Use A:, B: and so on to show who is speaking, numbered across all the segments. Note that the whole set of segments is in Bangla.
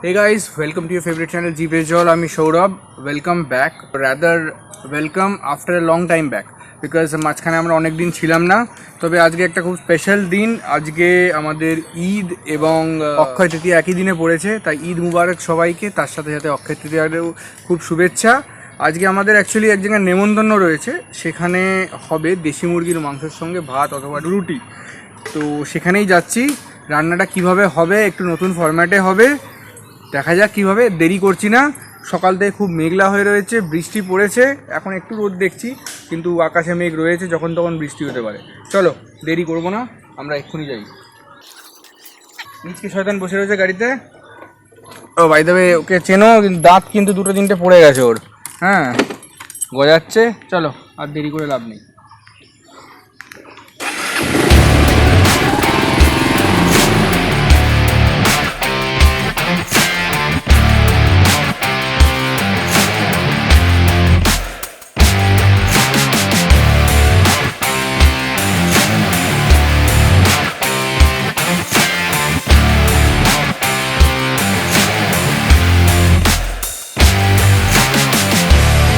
A: Hey guys, welcome to your favorite channel Jibhe Jol. I'm Saurabh. Welcome back. Rather welcome after a long time back because মাঝখানে আমরা অনেক দিন ছিলাম না। তবে আজকে একটা খুব স্পেশাল দিন। আজকে আমাদের ঈদ এবং অক্ষয় তৃতীয়া একই দিনে পড়েছে, তাই ঈদ মুবারক সবাইকে। তার সাথে সাথে অক্ষয় তৃতীয়ারও খুব শুভেচ্ছা। আজকে আমাদের অ্যাকচুয়ালি এক জায়গায় নেমন্তন্ন রয়েছে, সেখানে হবে দেশি মুরগির মাংসের সঙ্গে ভাত অথবা রুটি। তো সেখানেই যাচ্ছি। রান্নাটা কিভাবে হবে, একটু নতুন ফরম্যাটে হবে, দেখা যাক কীভাবে। দেরি করছি না, সকাল থেকে খুব মেঘলা হয়ে রয়েছে, বৃষ্টি পড়েছে, এখন একটু রোদ দেখছি, কিন্তু আকাশে মেঘ রয়েছে, যখন তখন বৃষ্টি হতে পারে। চলো দেরি করবো না, আমরা এক্ষুনি যাই। নিচকে শয়তান বসে রয়েছে গাড়িতে। ও ভাই দেবে, ওকে চেনো, কিন্তু দাঁত কিন্তু দুটো তিনটে পড়ে গেছে ওর। হ্যাঁ, গজাচ্ছে। চলো, আর দেরি করে লাভ নেই।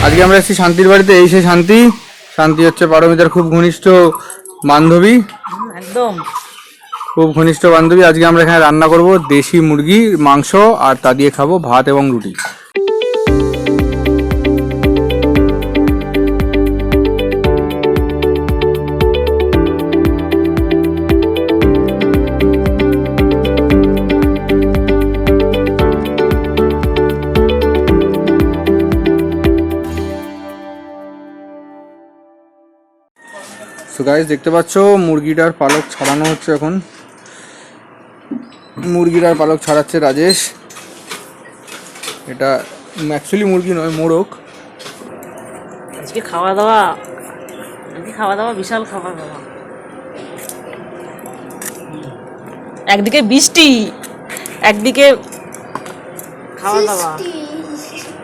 A: আজকে আমরা এসেছি শান্তির বাড়িতে। এই সে শান্তি। শান্তি হচ্ছে পারমিতার খুব ঘনিষ্ঠ বান্ধবী,
B: একদম
A: খুব ঘনিষ্ঠ বান্ধবী। আজকে আমরা এখানে রান্না করব দেশি মুরগির মাংস, আর তা দিয়ে খাবো ভাত এবং রুটি। তো গাইস, দেখতে পাচ্ছ মুরগিটার পালক ছাড়ানো হচ্ছে এখন। মুরগিটার পালক ছাড়াচ্ছে রাজেশ। এটা অ্যাকচুয়ালি মুরগি নয়, মোরগ।
B: আজকে খাওয়া দাওয়া বিশাল খাওয়া দাওয়া। একদিকে বৃষ্টি, একদিকে খাওয়া দাওয়া।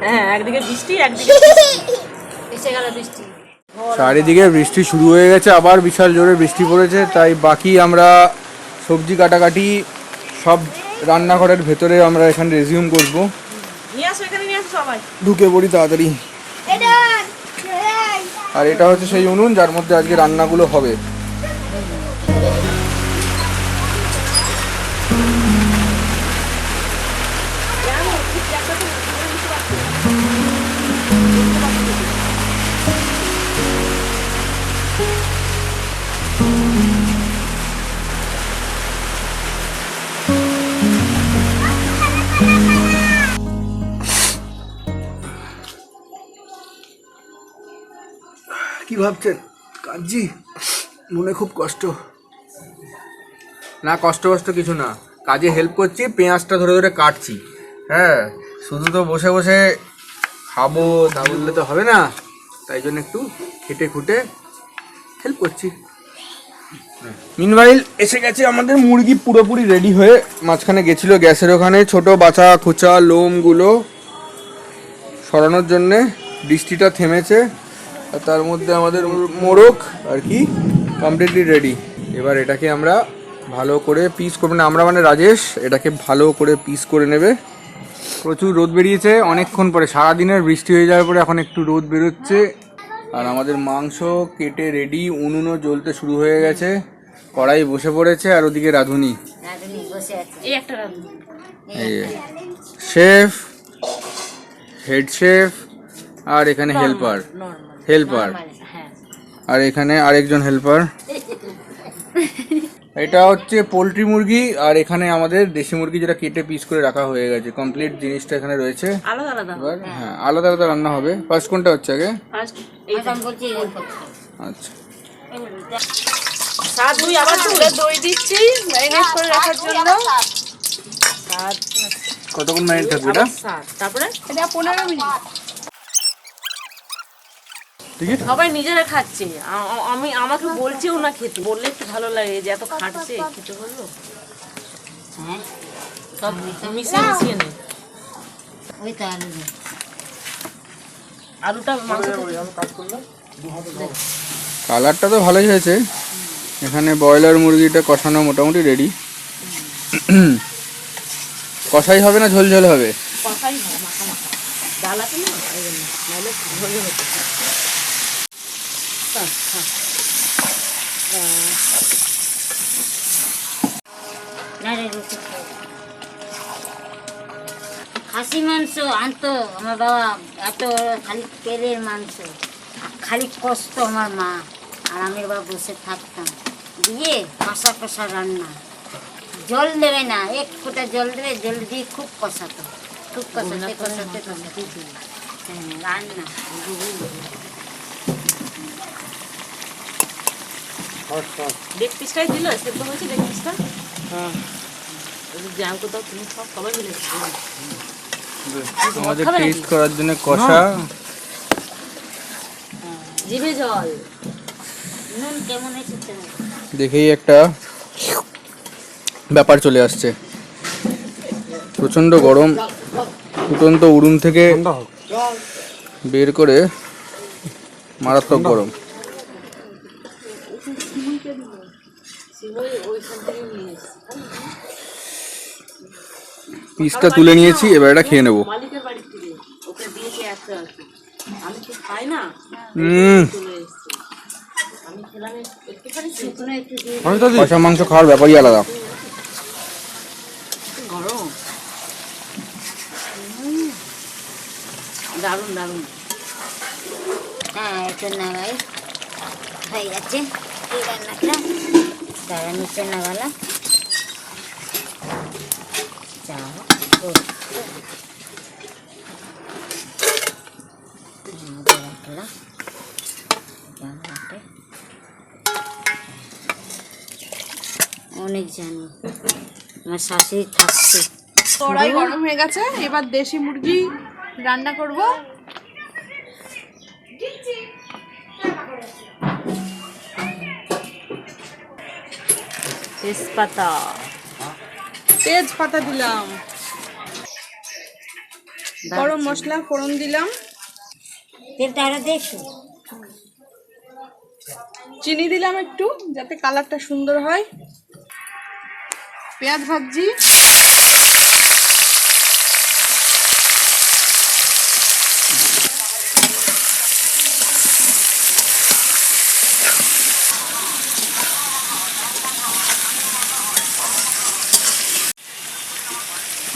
B: হ্যাঁ, একদিকে বৃষ্টি, একদিকে এসে গেল বৃষ্টি।
A: চারিদিকে বৃষ্টি শুরু হয়ে গেছে, আবার বিশাল জোরে বৃষ্টি পড়েছে। তাই বাকি আমরা সবজি কাটাকাটি সব রান্নাঘরের ভেতরে আমরা এখানে রেজিউম করবো। ঢুকে পড়ি তাড়াতাড়ি। আর এটা হচ্ছে সেই উনুন যার মধ্যে আজকে রান্নাগুলো হবে। কি ভাবছেন কাজী? মনে খুব কষ্ট না? কষ্ট কিছু না, কাজে হেল্প করছি, পেঁয়াজটা ধরে ধরে কাটছি। হ্যাঁ, শুধু তো বসে বসে খাবো তা বললে তো হবে না, তাই জন্য একটু খেটে খুঁটে হেল্প করছি। মিনওয়াইল এসে গেছে আমাদের মুরগি পুরোপুরি রেডি হয়ে। মাঝখানে গেছিল গ্যাসের ওখানে ছোট বাছা খোঁচা লোমগুলো সরানোর জন্যে। বৃষ্টিটা থেমেছে, আর তার মধ্যে আমাদের মোরগ আর কি কমপ্লিটলি রেডি। এবার এটাকে আমরা ভালো করে পিস করবো না, আমরা মানে রাজেশ এটাকে ভালো করে পিস করে নেবে। প্রচুর রোদ বেরিয়েছে অনেকক্ষণ পরে, সারাদিনের বৃষ্টি হয়ে যাওয়ার পরে এখন একটু রোদ বেরোচ্ছে। আর আমাদের মাংস কেটে রেডি, উনুনও জ্বলতে শুরু হয়ে গেছে, কড়াই বসে পড়েছে। আর ওদিকে রাঁধুনি, এই শেফ, হেড শেফ, আর এখানে হেল্পার, আর এখানে আরেকজন হেল্পার। এটা হচ্ছে পোলট্রি মুরগি, আর এখানে আমাদের দেশি মুরগি যেটা কেটে পিস করে রাখা হয়ে গেছে। কমপ্লিট জিনিসটা এখানে রয়েছে। এবার হ্যাঁ, আলাদা আলাদা রান্না হবে। ফার্স্ট কোনটা হচ্ছে আগে? আচ্ছা, কতক্ষণ ম্যারিনেট থাকবে এটা?
B: তারপরে এটা 15 মিনিট। সবাই নিজেরা খাচ্ছে, আমাকে বলছেও না খেতে, বললে একটু ভালো লাগে যে এত খাটছে, খেতে বললো। সব মিশিয়ে নে। আলুটা
A: কালারটা তো ভালোই হয়েছে। এখানে ব্রয়লার মুরগিটা কষানো মোটামুটি রেডি। কষাই হবে না ঝোল ঝোল হবে?
B: কষাই হয়, মাখা মাখা। ডাল আছে না, এই জন্য নাহলে ঝোলে হতো।
C: খাসি মাংস আনতো আমার বাবা, এত খালি তেলের মাংস, খালি কষ্ট আমার মা আর আমি বাবা বসে থাকতাম, দিয়ে কষা কষা রান্না, জল দেবে না, এক ফোঁটা জল দেবে, জল দিয়ে খুব কষাতো, খুব কষাতে কষাতে কষাতে রান্না।
B: লেগ পিসটাই দিল, সেদ্ধ হয়েছে লেগ পিসটা। হ্যাঁ, জ্যাম কোথাও তুমি সব সবাই মিলে
A: আমাদের টেস্ট করার জন্য কষা।
B: জিভে জল।
C: নুন কেমন হয়েছে তো?
A: দেখেই একটা ব্যাপার চলে আসছে। প্রচন্ড গরম, ফুটন্ত উড়ুন থেকে বের করে মারাত্মক গরম। পিসটা তুলে নিয়েছি, এবার এটা খেয়ে নেবো।
B: মালিকের বাড়ি থেকে ওকে দিয়েছে একটা, আমি তো খাই না, চলে এসেছে। আমি খেলাম একটুখানি,
C: শুকনো একটু দিয়ে
A: কষা মাংস খাওয়ার ব্যাপারই আলাদা।
B: গরম, দারুণ দারুণ।
C: হ্যাঁ একটু নাগাই হয়ে যাচ্ছে এই রান্নাটা, তারা নিচে নাগালা যাও অনেক জানি আমার শাশুড়ি থাকছে।
D: কড়াই গরম হয়ে গেছে, এবার দেশি মুরগি রান্না করব।
B: তেজপাতা,
D: তেজপাতা দিলাম, গরম মশলা ফোড়ন দিলাম,
C: তেলটা আরো দেখো,
D: চিনি দিলাম একটু যাতে কালারটা সুন্দর হয়, পেঁয়াজ ভাজি,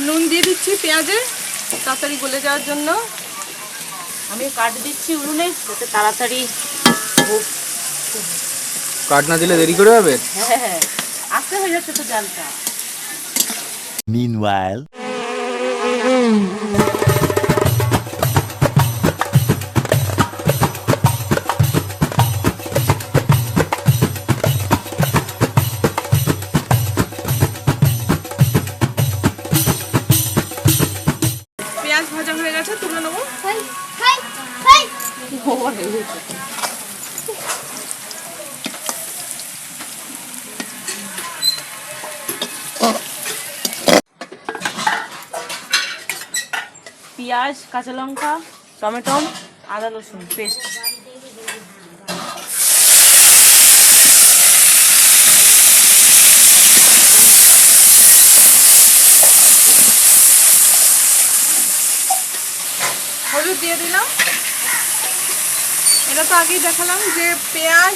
D: নুন দিয়ে দিচ্ছি পেঁয়াজে তাড়াতাড়ি গলে যাওয়ার জন্য।
B: আমি কাট দিচ্ছি উনুনে যাতে তাড়াতাড়ি হোক।
A: কাট না দিলে দেরি করে হবে।
B: হ্যাঁ হ্যাঁ, আস্তে হয়ে যাচ্ছে তো জালটা।
E: Meanwhile,
D: পেঁয়াজ ভাজা হয়ে গেছে, তুলে নেবো।
B: পেঁয়াজ, কাঁচা লঙ্কা, টমেটো, আদা রসুন পেস্ট।
D: হলুদ দিয়ে দিলাম। এটা তো আগেই দেখালাম যে পেঁয়াজ,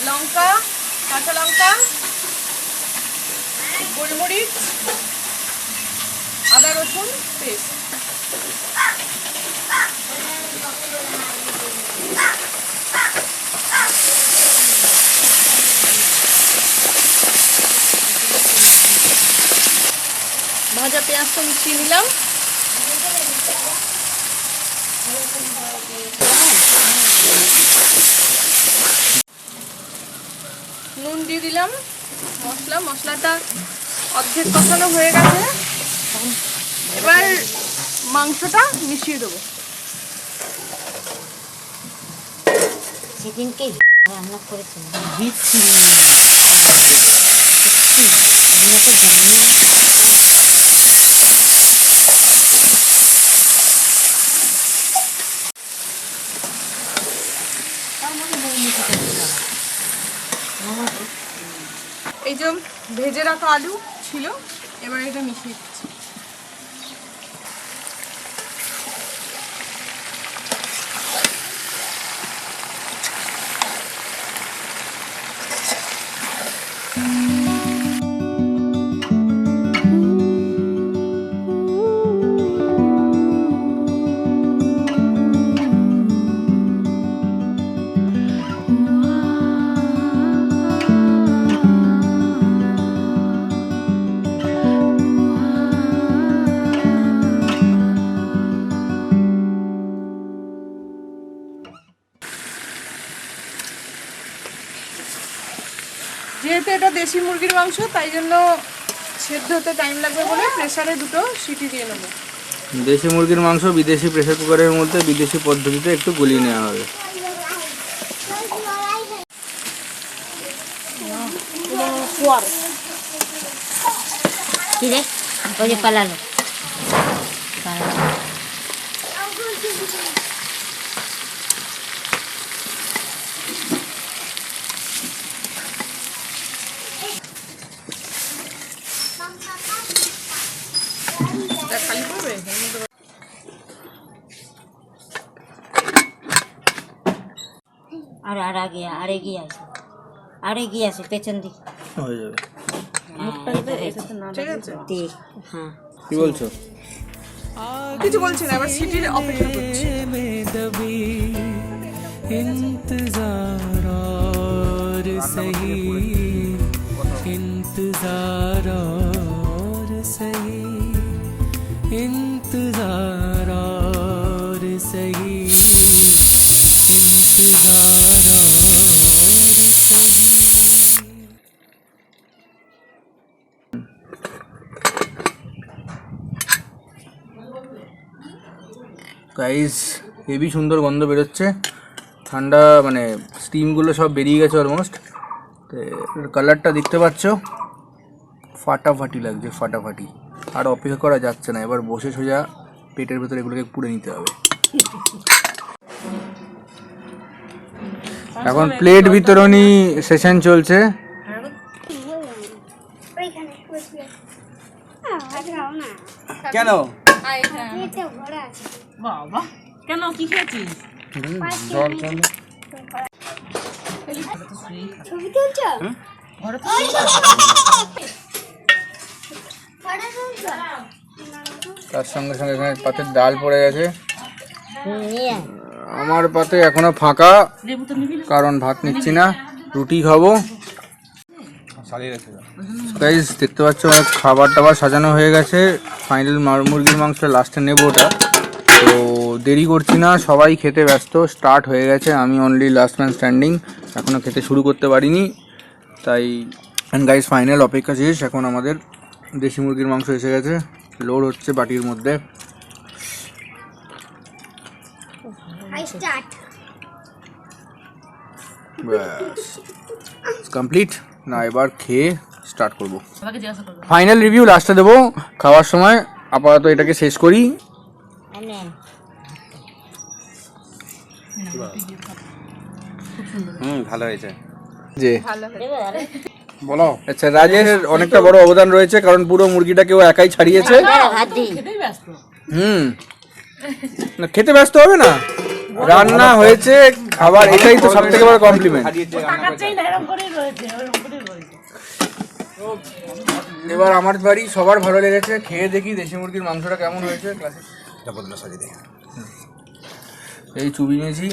D: লঙ্কা, কাঁচা লঙ্কা, গোলমরিচ, আদা রসুন পেস্ট। ভাজা পেঁয়াজটা মিশিয়ে নিলাম। নুন দিয়ে দিলাম, মশলাটা অর্ধেক কষানো হয়ে গেছে, এবার মাংসটা মিশিয়ে দেবো।
C: সেদিনকে রান্না করেছিল
D: এই যে ভেজে রাখা আলু ছিল এবার এটা মিশিয়ে দিচ্ছি। যেহেতু এটা দেশি মুরগির মাংস তাই জন্য সেদ্ধ হতে টাইম লাগবে বলে প্রেসারে 2টো সিটি দিয়ে নেবো।
A: দেশি মুরগির মাংস বিদেশি প্রেসার কুকারের মধ্যে বিদেশি পদ্ধতিতে একটু গলিয়ে নেওয়া হবে।
C: কি রে ওই যে পালালো
D: খালি পড়বে
C: আর আর আগে আর এগিয়ে আছে আর এগিয়ে আছে পেছন দিকে
A: হয়ে যাবে।
D: ঠিক আছে।
C: দেখ হ্যাঁ
A: কি বলছো?
D: কিছু বলছি না, এবার সিটির অপেক্ষা করছি।
E: इंतजार और सही इंतजार और सही इंतजार और सही इंतजार और सही।
A: গাইস হেভি সুন্দর গন্ধ বেরোচ্ছে, ঠান্ডা মানে স্টিমগুলো সব বেরিয়ে গেছে অলমোস্ট। তো কালারটা দেখতে পাচ্ছ, ফাটাফাটি লাগছে, ফাটাফাটি। আর অপেক্ষা করা যাচ্ছে না, এবার বসে সোজা পেটের ভেতরে এগুলোকে পুড়ে নিতে হবে। এখন প্লেট বিতরণী সেশন চলছে। কেন?
B: বাবা কেন কি খেয়েছিস?
A: জল জল তার সঙ্গে সঙ্গে এখানে পাতের ডাল পড়ে গেছে। আমার পাতে এখনো ফাঁকা, কারণ ভাত নিচ্ছি না, রুটি খাবো। গাইস দেখতে পাচ্ছ খাবার টাবার সাজানো হয়ে গেছে। ফাইনাল মুরগির মাংসটা লাস্টে নেবো ওটা, তো দেরি করছি না, সবাই খেতে ব্যস্ত, স্টার্ট হয়ে গেছে। আমি অনলি লাস্ট ম্যান স্ট্যান্ডিং, এখনও খেতে শুরু করতে পারিনি। তাই গাইস ফাইনাল অপেক্ষা শেষ। এখন আমাদের দেশি মুরগির মাংস এসে গেছে, লোড হচ্ছে বাটির মধ্যে। কমপ্লিট না, এবার খেয়ে স্টার্ট করব। ফাইনাল রিভিউ লাস্টে দেবো খাওয়ার সময়, আপাতত এটাকে শেষ করি।
F: ভালো হয়েছে
A: যে বলো। আচ্ছা, রাজের অনেকটা বড় অবদান রয়েছে, কারণ পুরো মুরগিটাকে ও একাই ছাড়িয়েছে। না খেতে ব্যস্ত হবে না, রান্না হয়েছে, খাবার, এটাই তো সবথেকে বড় কমপ্লিমেন্ট। এবার আমার বাড়ি সবার ভালো লেগেছে, খেয়ে দেখি দেশি মুরগির মাংসটা কেমন হয়েছে। এই চুবি নিয়েছি,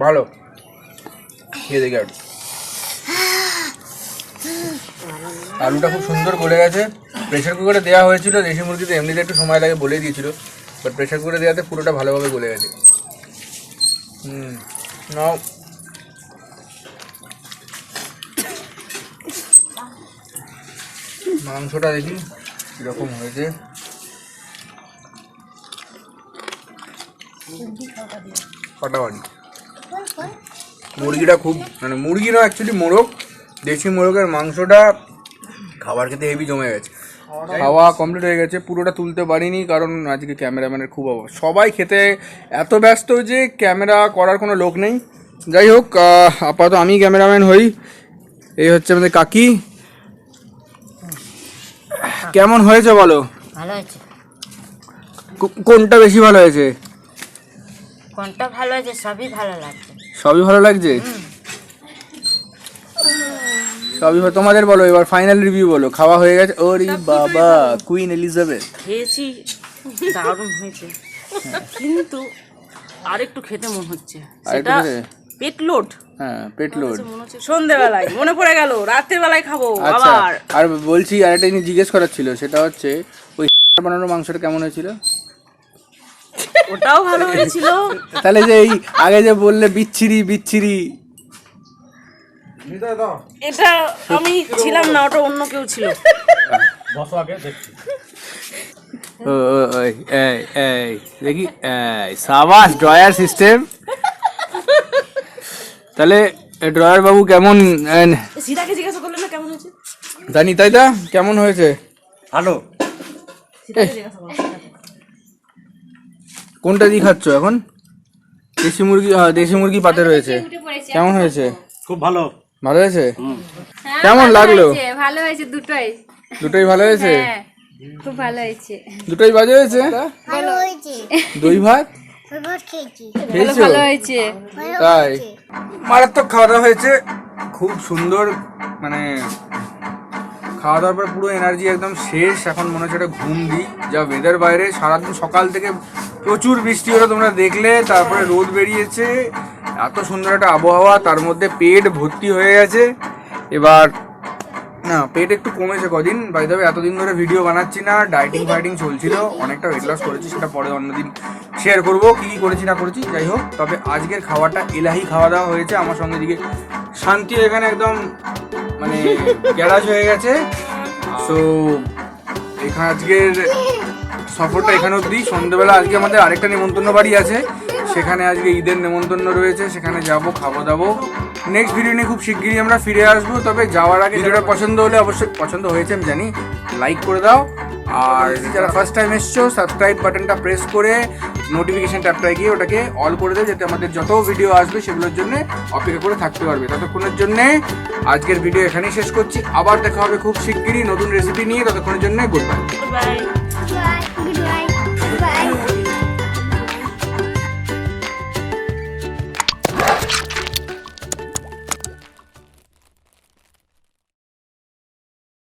A: ভালো, খেয়ে দেখি। আর আলুটা খুব সুন্দর গলে গেছে। প্রেশার কুকারে দেওয়া হয়েছিল, দেশি মুরগিতে এমনিতে একটু সময় লাগে বলে দিয়েছিল, বাট প্রেশার কুকারে দেওয়াতে পুরোটা ভালোভাবে গলে গেছে। নাও মাংসটা দেখি কীরকম হয়েছে। ফাটাফাটি। মুরগিটা খুব মানে মুরগি না, অ্যাকচুয়ালি মোরগ, দেশি মোরগের মাংসটা খাবার খেতে হেভি জমে গেছে। খাওয়া কমপ্লিট হয়ে গেছে, পুরোটা তুলতে পারিনি কারণ আজকে ক্যামেরাম্যানের খুব অভাব। সবাই খেতে এত ব্যস্ত যে ক্যামেরা করার কোনো লোক নেই, যাই হোক, আপাতত আমি ক্যামেরাম্যান হই। এই হচ্ছে আমাদের কাকি। কেমন হয়েছে বলো?
C: ভালো হয়েছে।
A: কোনটা বেশি ভালো হয়েছে?
C: কোনটা ভালো হয়েছে? সবই ভালো লাগছে।
A: সবই ভালো লাগছে। সবই তোমাদের বলো, এবার ফাইনাল রিভিউ বলো। খাওয়া হয়ে গেছে? ওরে বাবা, কুইন এলিজাবেথ।
B: খেয়েছি, দারুণ হয়েছে, কিন্তু আরেকটু খেতে মন হচ্ছে। সেটা পেট লোড।
A: হ্যাঁ, পেট লোড।
B: সন্ধ্যেবেলায় মনে পড়ে গেল রাতের বেলায় খাবো
A: আচ্ছা,
B: আবার।
A: আর বলছি আরেকটা জিনিস জিজ্ঞেস করার ছিল, সেটা হচ্ছে ওই বানানো মাংসটা কেমন হয়েছিল?
B: ওটাও ভালো হয়েছিল।
A: তাহলে যে এই আগে যে বললে বিচ্ছিরি বিচ্ছিরি,
B: এটা আমি ছিলাম না, ওটা অন্য কেউ ছিল।
A: দেখি সাবাস, ড্রয়ার সিস্টেম। তাহলে ড্রয়ার বাবু কেমন?
B: সীতাকে জিজ্ঞাসা করলে না কেমন হয়েছে?
A: জানি তাই দা, কেমন হয়েছে?
F: ভালো।
A: কোনটা দিয়ে খাচ্ছ এখন? দেশি মুরগি, দেশি মুরগি পাতে রয়েছে। কেমন হয়েছে?
F: খুব ভালো।
A: ভালো হয়েছে? কেমন লাগলো?
D: ভালো হয়েছে, দুটোই
A: দুটোই ভালো হয়েছে?
D: খুব ভালো হয়েছে।
A: দুটোই বাজে হয়েছে?
C: ভালো হয়েছে।
A: দই ভাত খেয়েছো?
D: ভালো হয়েছে।
A: তাই মারাত্মক খাওয়া দাওয়া হয়েছে, খুব সুন্দর। মানে খাওয়া দাওয়ার পর পুরো এনার্জি একদম শেষ। এখন মনে হচ্ছে একটা ঘুম দিই। যা ওয়েদার বাইরে, সারাদিন সকাল থেকে প্রচুর বৃষ্টি হলো, তোমরা দেখলে। তারপরে রোদ বেরিয়েছে, এত সুন্দর একটা আবহাওয়া, তার মধ্যে পেট ভর্তি হয়ে গেছে। এবার না, পেট একটু কমেছে কদিন। বাই দ্য ওয়ে, এতদিন ধরে ভিডিও বানাচ্ছি না, ডায়েটিং ফাইটিং চলছিল, অনেকটা ওয়েট লস করেছি। সেটা পরে অন্যদিন শেয়ার করবো কী কী করেছি না করেছি। যাই হোক, তবে আজকের খাওয়াটা এলাহি খাওয়া দাওয়া হয়েছে। আমার সঙ্গে দিকে শান্তি এখানে একদম মানে গ্যারাজ হয়ে গেছে। সো এখানে আজকের সফরটা এখানে অবধি। সন্ধ্যেবেলা আজকে আমাদের আরেকটা নেমন্তন্ন বাড়ি আছে, সেখানে আজকে ঈদের নেমন্তন্ন রয়েছে, সেখানে যাব, খাবো দাবো। নেক্সট ভিডিও নিয়ে খুব শিগগিরই আমরা ফিরে আসবো। তবে যাওয়ার আগে ভিডিওটা পছন্দ হলে, অবশ্যই পছন্দ হয়েছে আমি জানি, লাইক করে দাও। আর যারা ফার্স্ট টাইম এসছো, সাবস্ক্রাইব বাটনটা প্রেস করে নোটিফিকেশন ট্যাবটায় গিয়ে ওটাকে অল করে দেবে, যাতে আমাদের যত ভিডিও আসবে সেগুলোর জন্য অপেক্ষা করে থাকতে পারবে। ততক্ষণের জন্যে আজকের ভিডিও এখানেই শেষ করছি। আবার দেখা হবে খুব শিগগিরই নতুন রেসিপি নিয়ে। ততক্ষণের জন্য গুড বাই।
B: বাই।